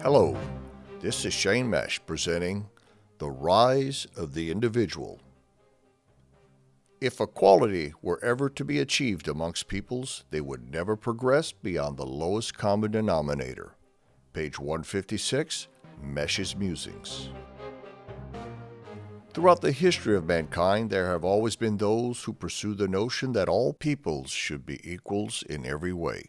Hello, this is Shane Mesh presenting The Rise of the Individual. If equality were ever to be achieved amongst peoples, they would never progress beyond the lowest common denominator. Page 156, Mesh's Musings. Throughout the history of mankind, there have always been those who pursue the notion that all peoples should be equals in every way.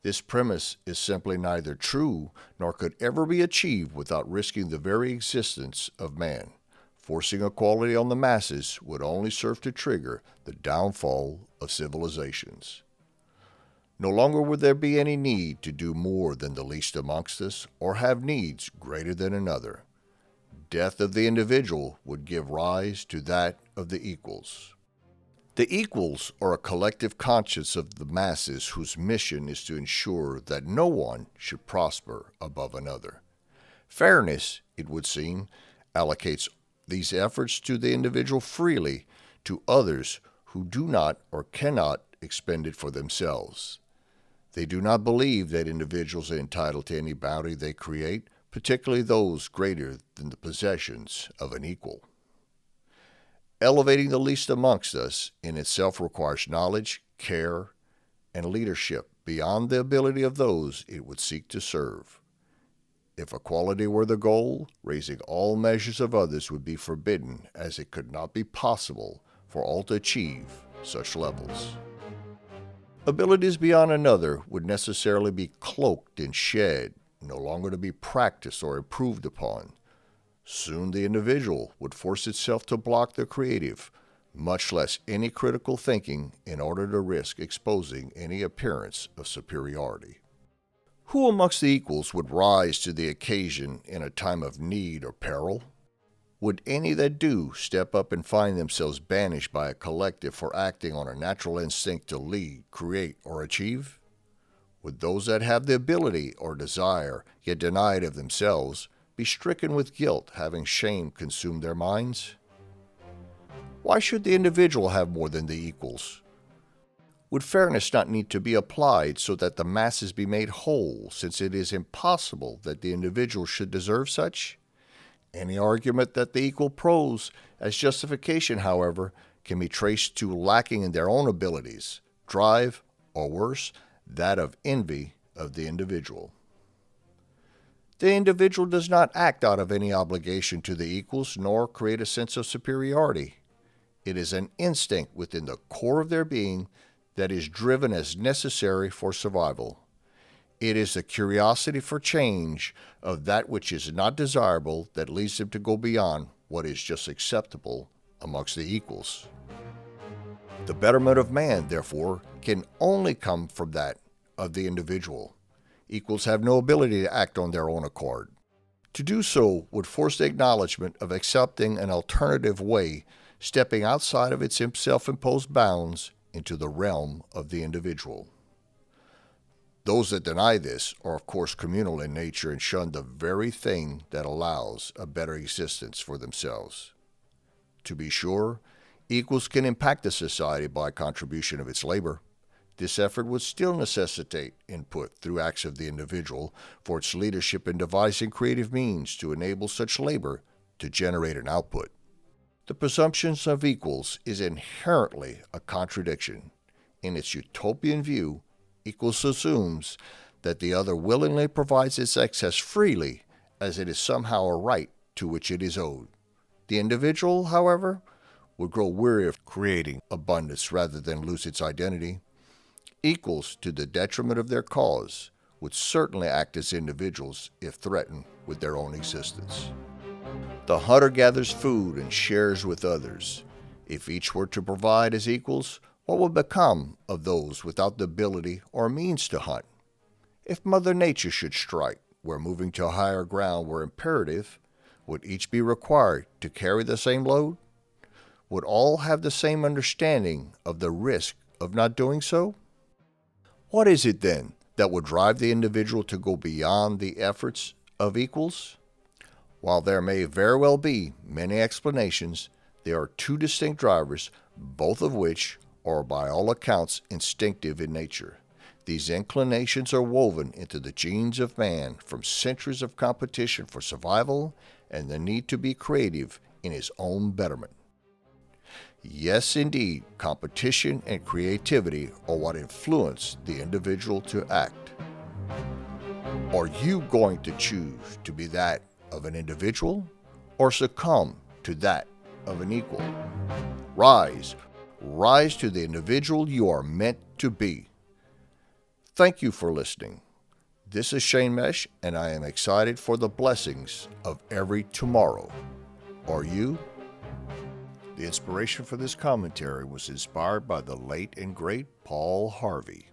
This premise is simply neither true nor could ever be achieved without risking the very existence of man. Forcing equality on the masses would only serve to trigger the downfall of civilizations. No longer would there be any need to do more than the least amongst us or have needs greater than another. Death of the individual would give rise to that of the equals. The equals are a collective conscience of the masses whose mission is to ensure that no one should prosper above another. Fairness, it would seem, allocates these efforts to the individual freely to others who do not or cannot expend it for themselves. They do not believe that individuals are entitled to any bounty they create, particularly those greater than the possessions of an equal. Elevating the least amongst us in itself requires knowledge, care, and leadership beyond the ability of those it would seek to serve. If equality were the goal, raising all measures of others would be forbidden, as it could not be possible for all to achieve such levels. Abilities beyond another would necessarily be cloaked and shed, no longer to be practiced or improved upon. Soon the individual would force itself to block the creative, much less any critical thinking, in order to risk exposing any appearance of superiority. Who amongst the equals would rise to the occasion in a time of need or peril? Would any that do step up and find themselves banished by a collective for acting on a natural instinct to lead, create, or achieve? Would those that have the ability or desire, yet deny it of themselves, be stricken with guilt, having shame consume their minds? Why should the individual have more than the equals? Would fairness not need to be applied so that the masses be made whole, since it is impossible that the individual should deserve such? Any argument that the equal pros as justification, however, can be traced to lacking in their own abilities, drive, or worse, that of envy of the individual. The individual does not act out of any obligation to the equals, nor create a sense of superiority. It is an instinct within the core of their being that is driven as necessary for survival. It is the curiosity for change of that which is not desirable that leads them to go beyond what is just acceptable amongst the equals. The betterment of man, therefore, can only come from that of the individual. Equals have no ability to act on their own accord. To do so would force the acknowledgement of accepting an alternative way, stepping outside of its self-imposed bounds into the realm of the individual. Those that deny this are of course communal in nature and shun the very thing that allows a better existence for themselves. To be sure, equals can impact the society by contribution of its labor. This effort would still necessitate input through acts of the individual for its leadership in devising creative means to enable such labor to generate an output. The presumption of equals is inherently a contradiction. In its utopian view, equals assumes that the other willingly provides its excess freely, as it is somehow a right to which it is owed. The individual, however, would grow weary of creating abundance rather than lose its identity. Equals, to the detriment of their cause, would certainly act as individuals if threatened with their own existence. The hunter gathers food and shares with others. If each were to provide as equals, what would become of those without the ability or means to hunt? If Mother Nature should strike, where moving to higher ground were imperative, would each be required to carry the same load? Would all have the same understanding of the risk of not doing so? What is it, then, that would drive the individual to go beyond the efforts of equals? While there may very well be many explanations, there are two distinct drivers, both of which are by all accounts instinctive in nature. These inclinations are woven into the genes of man from centuries of competition for survival and the need to be creative in his own betterment. Yes, indeed, competition and creativity are what influence the individual to act. Are you going to choose to be that of an individual or succumb to that of an equal? Rise to the individual you are meant to be. Thank you for listening. This is Shane Mesh, and I am excited for the blessings of every tomorrow. Are you? The inspiration for this commentary was inspired by the late and great Paul Harvey.